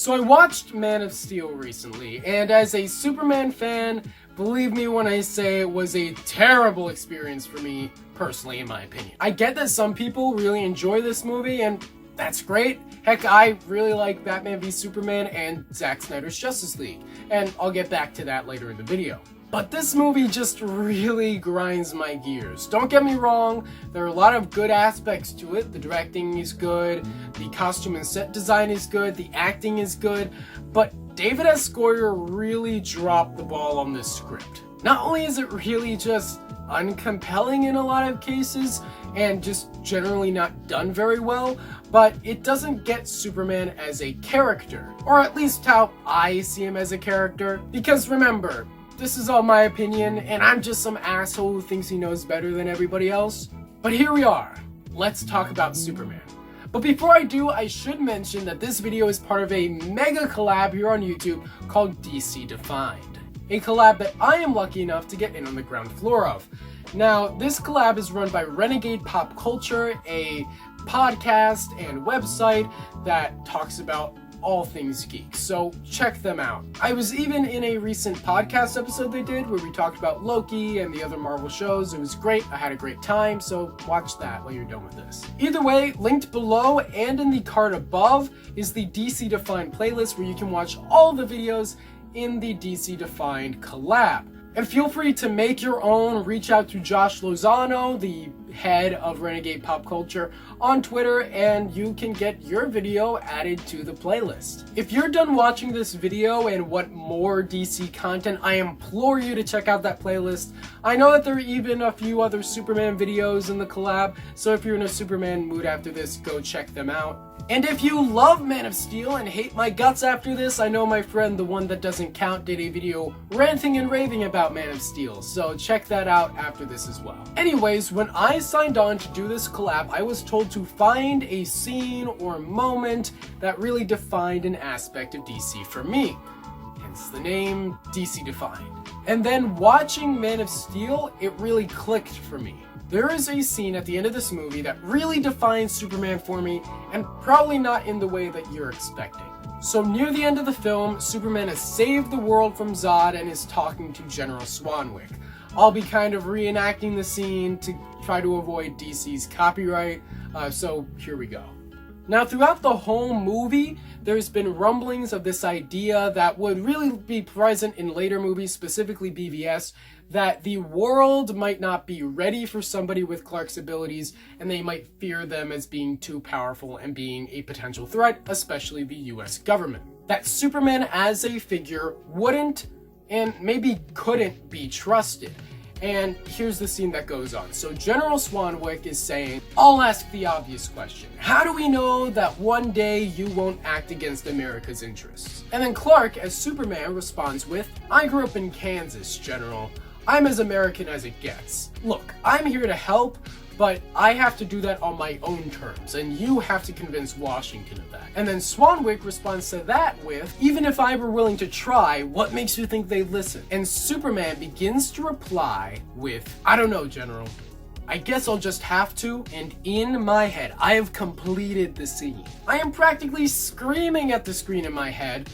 So I watched Man of Steel recently, and as a Superman fan, believe me when I say it was a terrible experience for me, personally, in my opinion. I get that some people really enjoy this movie, and that's great. Heck, I really like Batman v Superman and Zack Snyder's Justice League, and I'll get back to that later in the video. But this movie just really grinds my gears. Don't get me wrong, there are a lot of good aspects to it. The directing is good, the costume and set design is good, the acting is good, but David S. Goyer really dropped the ball on this script. Not only is it really just uncompelling in a lot of cases, and just generally not done very well, but it doesn't get Superman as a character, or at least how I see him as a character. Because remember, this is all my opinion, and I'm just some asshole who thinks he knows better than everybody else. But here we are. Let's talk about Superman. But before I do, I should mention that this video is part of a mega collab here on YouTube called DC Defined. A collab that I am lucky enough to get in on the ground floor of. Now, this collab is run by Renegade Pop Culture, a podcast and website that talks about all things geek, so check them out. I was even in a recent podcast episode they did where we talked about Loki and the other Marvel shows. It was great. I had a great time, so watch that while you're done with this. Either way, linked below and in the card above is the DC Defined playlist where you can watch all the videos in the DC Defined collab. And feel free to make your own. Reach out to Josh Lozano, the head of Renegade Pop Culture, on Twitter, and you can get your video added to the playlist. If you're done watching this video and want more DC content, I implore you to check out that playlist. I know that there are even a few other Superman videos in the collab, so if you're in a Superman mood after this, go check them out. And if you love Man of Steel and hate my guts after this, I know my friend, the one that doesn't count, did a video ranting and raving about Man of Steel, so check that out after this as well. Anyways, when I signed on to do this collab, I was told to find a scene or moment that really defined an aspect of DC for me. Hence the name DC Defined. And then watching Man of Steel, it really clicked for me. There is a scene at the end of this movie that really defines Superman for me, and probably not in the way that you're expecting. So near the end of the film, Superman has saved the world from Zod and is talking to General Swanwick. I'll be kind of reenacting the scene to try to avoid DC's copyright, so here we go. Now, throughout the whole movie, there's been rumblings of this idea that would really be present in later movies, specifically BVS, that the world might not be ready for somebody with Clark's abilities, and they might fear them as being too powerful and being a potential threat, especially the US government. That Superman as a figure wouldn't and maybe couldn't be trusted. And here's the scene that goes on. So General Swanwick is saying, I'll ask the obvious question. How do we know that one day you won't act against America's interests? And then Clark, as Superman, responds with, I grew up in Kansas, General. I'm as American as it gets. Look, I'm here to help, but I have to do that on my own terms, and you have to convince Washington of that. And then Swanwick responds to that with, even if I were willing to try, what makes you think they'd listen? And Superman begins to reply with, I don't know, General. I guess I'll just have to, and in my head, I have completed the scene. I am practically screaming at the screen in my head,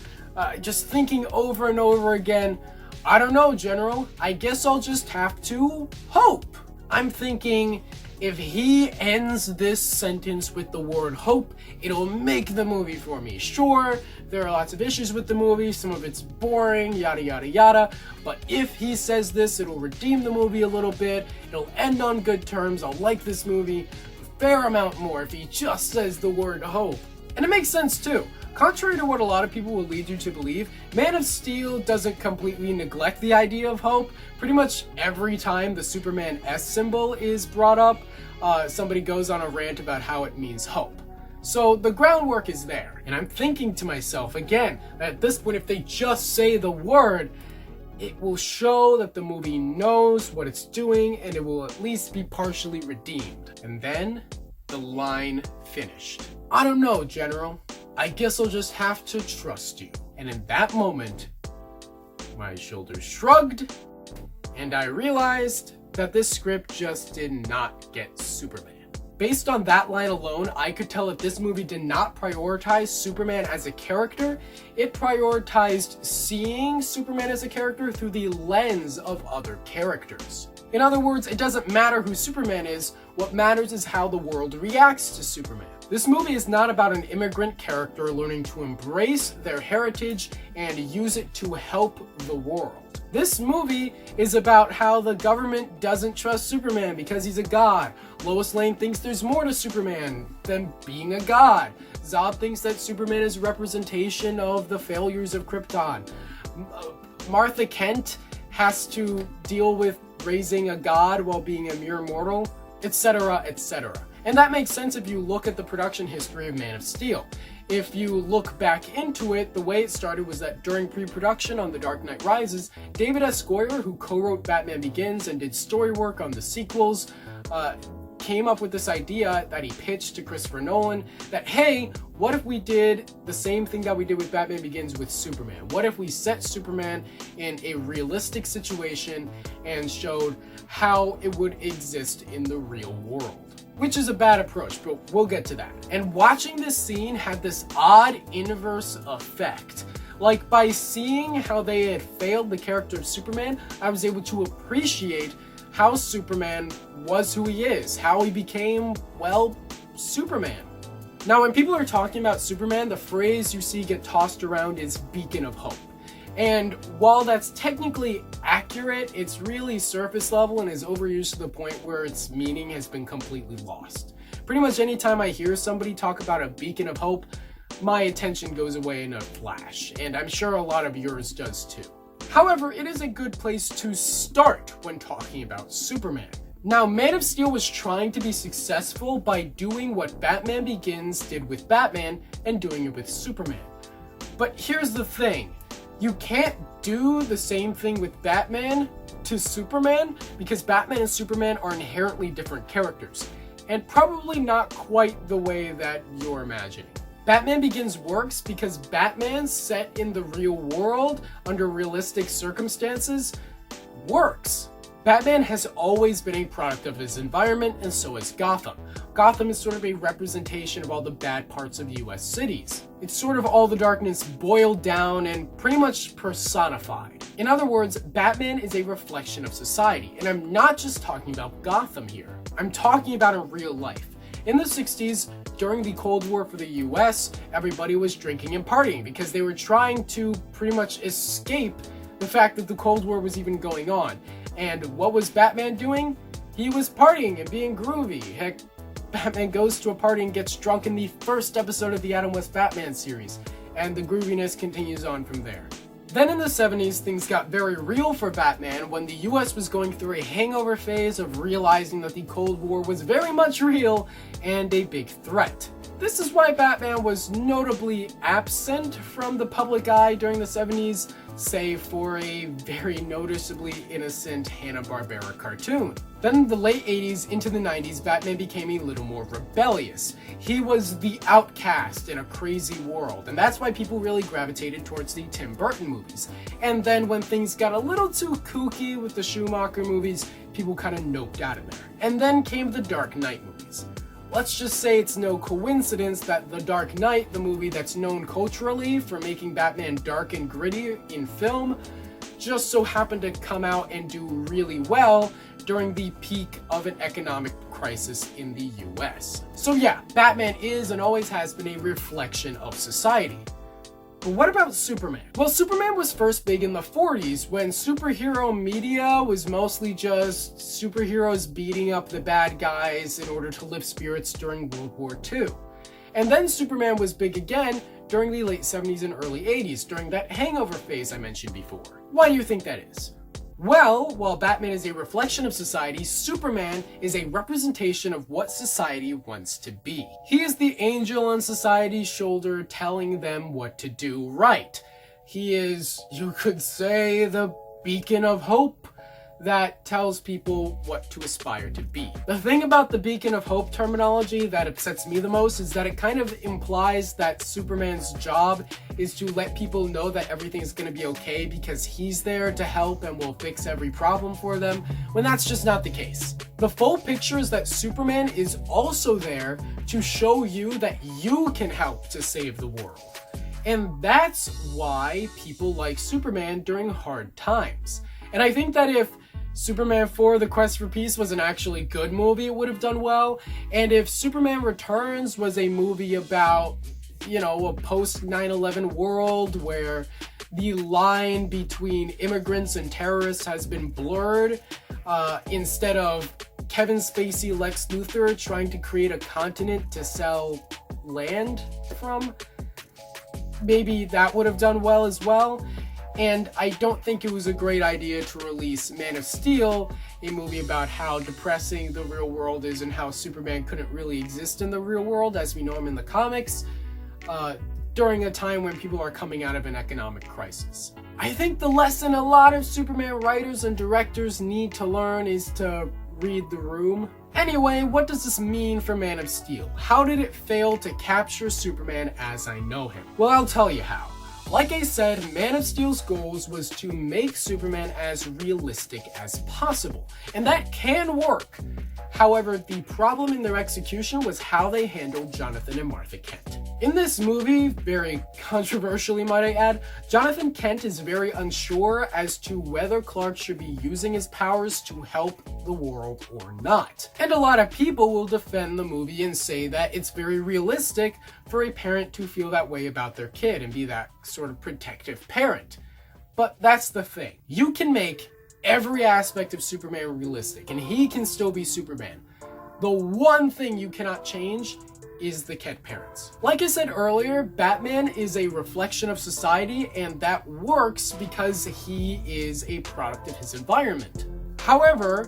just thinking over and over again, I don't know, General. I guess I'll just have to hope. I'm thinking, if he ends this sentence with the word hope, it'll make the movie for me. Sure, there are lots of issues with the movie, some of it's boring, yada yada yada, but if he says this, it'll redeem the movie a little bit, it'll end on good terms, I'll like this movie a fair amount more if he just says the word hope. And it makes sense too. Contrary to what a lot of people will lead you to believe, Man of Steel doesn't completely neglect the idea of hope. Pretty much every time the Superman S symbol is brought up, somebody goes on a rant about how it means hope. So the groundwork is there, and I'm thinking to myself again, that at this point, if they just say the word, it will show that the movie knows what it's doing, and it will at least be partially redeemed. And then, the line finished. I don't know, General. I guess I'll just have to trust you. And in that moment, my shoulders shrugged, and I realized that this script just did not get Superman. Based on that line alone, I could tell that this movie did not prioritize Superman as a character. It prioritized seeing Superman as a character through the lens of other characters. In other words, it doesn't matter who Superman is, what matters is how the world reacts to Superman. This movie is not about an immigrant character learning to embrace their heritage and use it to help the world. This movie is about how the government doesn't trust Superman because he's a god. Lois Lane thinks there's more to Superman than being a god. Zod thinks that Superman is a representation of the failures of Krypton. Martha Kent has to deal with raising a god while being a mere mortal, etc., etc. And that makes sense if you look at the production history of Man of Steel. If you look back into it, the way it started was that during pre-production on The Dark Knight Rises, David S. Goyer, who co-wrote Batman Begins and did story work on the sequels, came up with this idea that he pitched to Christopher Nolan that, hey, what if we did the same thing that we did with Batman Begins with Superman? What if we set Superman in a realistic situation and showed how it would exist in the real world? Which is a bad approach, but we'll get to that. And watching this scene had this odd inverse effect. Like, by seeing how they had failed the character of Superman, I was able to appreciate how Superman was who he is, how he became, well, Superman. Now, when people are talking about Superman, the phrase you see get tossed around is beacon of hope. And while that's technically accurate, it's really surface level and is overused to the point where its meaning has been completely lost. Pretty much anytime I hear somebody talk about a beacon of hope, my attention goes away in a flash, and I'm sure a lot of yours does too. However, it is a good place to start when talking about Superman. Now, Man of Steel was trying to be successful by doing what Batman Begins did with Batman and doing it with Superman. But here's the thing. You can't do the same thing with Batman to Superman because Batman and Superman are inherently different characters, and probably not quite the way that you're imagining. Batman Begins works because Batman set in the real world under realistic circumstances works. Batman has always been a product of his environment, and so is Gotham. Gotham is sort of a representation of all the bad parts of US cities. It's sort of all the darkness boiled down and pretty much personified. In other words, Batman is a reflection of society, and I'm not just talking about Gotham here. I'm talking about in real life. In the 60s, during the Cold War for the US, everybody was drinking and partying because they were trying to pretty much escape the fact that the Cold War was even going on. And what was Batman doing? He was partying and being groovy. Heck, Batman goes to a party and gets drunk in the first episode of the Adam West Batman series, and the grooviness continues on from there. Then in the 70s, things got very real for Batman when the US was going through a hangover phase of realizing that the Cold War was very much real and a big threat. This is why Batman was notably absent from the public eye during the 70s, save for a very noticeably innocent Hanna-Barbera cartoon. Then in the late 80s into the 90s, Batman became a little more rebellious. He was the outcast in a crazy world, and that's why people really gravitated towards the Tim Burton movies. And then when things got a little too kooky with the Schumacher movies, people kind of noped out of there. And then came the Dark Knight movies. Let's just say it's no coincidence that The Dark Knight, the movie that's known culturally for making Batman dark and gritty in film, just so happened to come out and do really well during the peak of an economic crisis in the US. So yeah, Batman is and always has been a reflection of society. But what about Superman? Well, Superman was first big in the 40s when superhero media was mostly just superheroes beating up the bad guys in order to lift spirits during World War II. And then Superman was big again during the late 70s and early 80s, during that hangover phase I mentioned before. Why do you think that is? Well, while Batman is a reflection of society, Superman is a representation of what society wants to be. He is the angel on society's shoulder telling them what to do right. He is, you could say, the beacon of hope, that tells people what to aspire to be. The thing about the beacon of hope terminology that upsets me the most is that it kind of implies that Superman's job is to let people know that everything is going to be okay because he's there to help and will fix every problem for them, when that's just not the case. The full picture is that Superman is also there to show you that you can help to save the world. And that's why people like Superman during hard times. And I think that if Superman 4: The Quest for Peace was an actually good movie, it would have done well. And if Superman Returns was a movie about, a post 9/11 world where the line between immigrants and terrorists has been blurred, instead of Kevin Spacey, Lex Luthor trying to create a continent to sell land from, maybe that would have done well as well. And I don't think it was a great idea to release Man of Steel, a movie about how depressing the real world is and how Superman couldn't really exist in the real world as we know him in the comics, during a time when people are coming out of an economic crisis. I think the lesson a lot of Superman writers and directors need to learn is to read the room. Anyway, what does this mean for Man of Steel? How did it fail to capture Superman as I know him? Well, I'll tell you how. Like I said, Man of Steel's goals was to make Superman as realistic as possible, and that can work. However, the problem in their execution was how they handled Jonathan and Martha Kent. In this movie, very controversially might I add, Jonathan Kent is very unsure as to whether Clark should be using his powers to help the world or not. And a lot of people will defend the movie and say that it's very realistic for a parent to feel that way about their kid and be that sort of protective parent. But that's the thing. You can make every aspect of Superman realistic, and he can still be Superman. The one thing you cannot change is the Kent parents. Like I said earlier, Batman is a reflection of society, and that works because he is a product of his environment. However,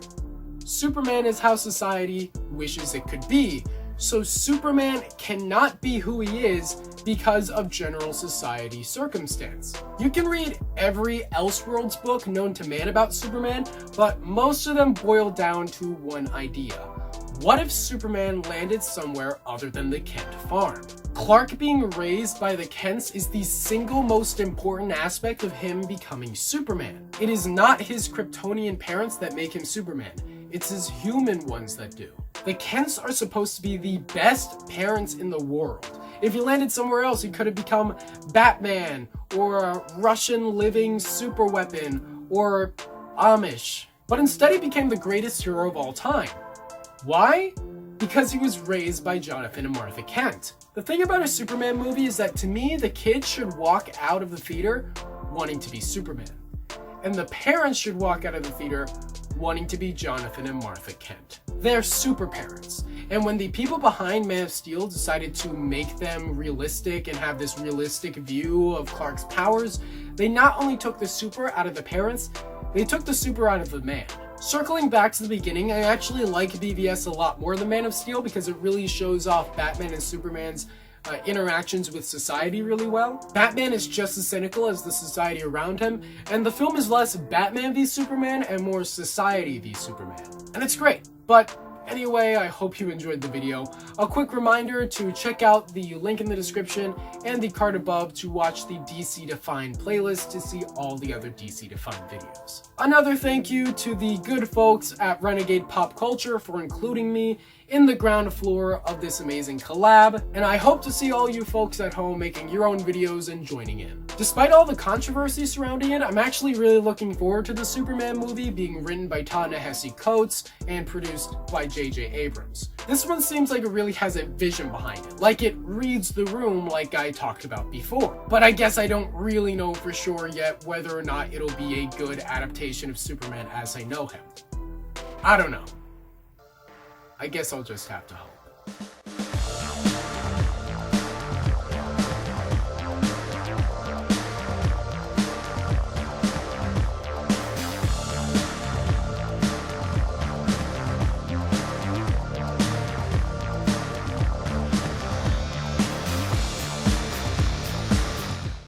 Superman is how society wishes it could be, so Superman cannot be who he is because of general society circumstance. You can read every Elseworlds book known to man about Superman, but most of them boil down to one idea. What if Superman landed somewhere other than the Kent farm? Clark being raised by the Kents is the single most important aspect of him becoming Superman. It is not his Kryptonian parents that make him Superman. It's his human ones that do. The Kents are supposed to be the best parents in the world. If he landed somewhere else, he could have become Batman, or a Russian living superweapon, or Amish. But instead he became the greatest hero of all time. Why? Because he was raised by Jonathan and Martha Kent. The thing about a Superman movie is that to me, the kids should walk out of the theater wanting to be Superman. And the parents should walk out of the theater wanting to be Jonathan and Martha Kent. They're super parents. And when the people behind Man of Steel decided to make them realistic and have this realistic view of Clark's powers, they not only took the super out of the parents, they took the super out of the man. Circling back to the beginning, I actually like BVS a lot more than Man of Steel because it really shows off Batman and Superman's interactions with society really well. Batman is just as cynical as the society around him, and the film is less Batman v Superman and more society v Superman. And it's great, but anyway, I hope you enjoyed the video. A quick reminder to check out the link in the description and the card above to watch the DC Defined playlist to see all the other DC Defined videos. Another thank you to the good folks at Renegade Pop Culture for including me in the ground floor of this amazing collab, and I hope to see all you folks at home making your own videos and joining in. Despite all the controversy surrounding it, I'm actually really looking forward to the Superman movie being written by Ta-Nehisi Coates and produced by J.J. Abrams. This one seems like it really has a vision behind it, like it reads the room like I talked about before. But I guess I don't really know for sure yet whether or not it'll be a good adaptation of Superman as I know him. I don't know. I guess I'll just have to hope.